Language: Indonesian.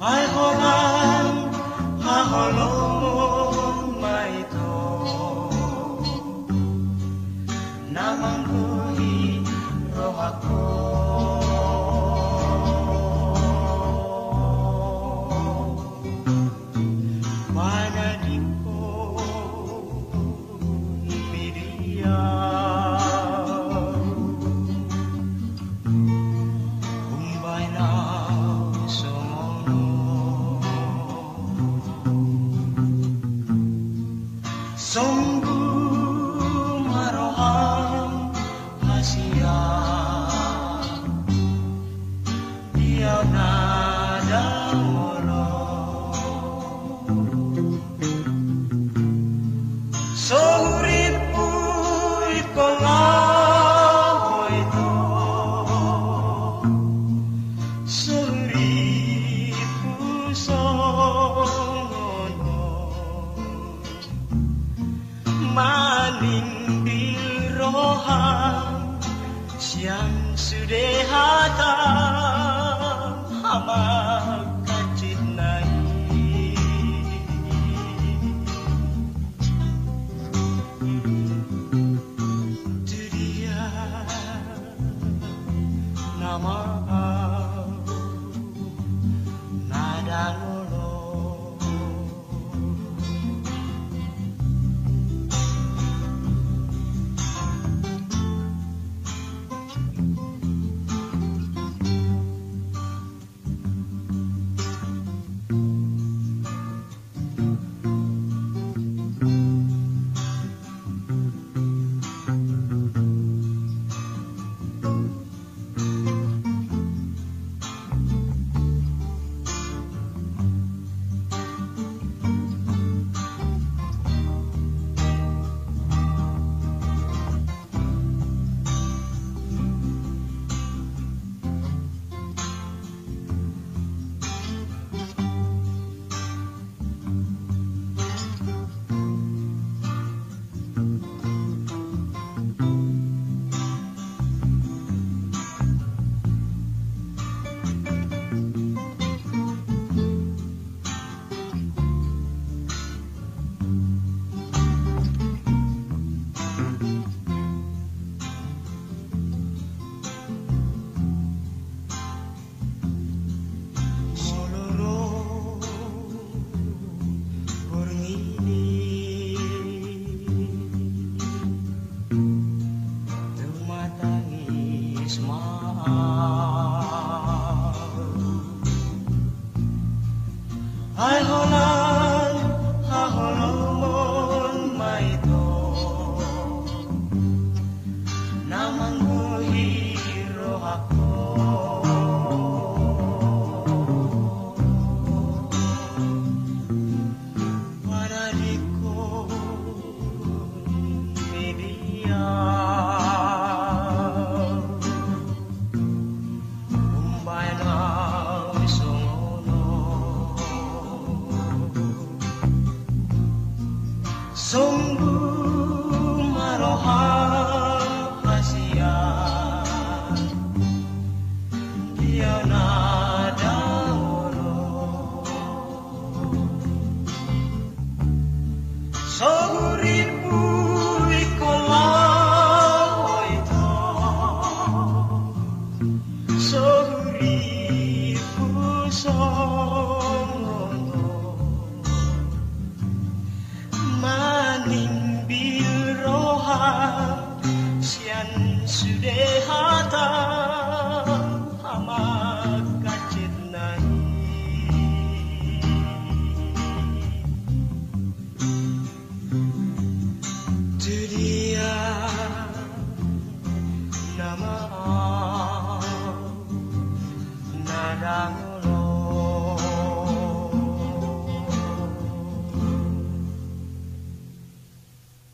Ai holang ha holong mai to namang bui rohako mana diko media umbai na sungguh maroham hasia dia nada molo sohuripu ikolah itu sohuripu maning birohan siang sudah hatam hama kacit naik itu dia nama nada lolo. Ai holang ha holomon mai to namang hiro ako para diko media umbai na sungguh maroham hasia dia nada olo sohuripu ikolah itu sohuripu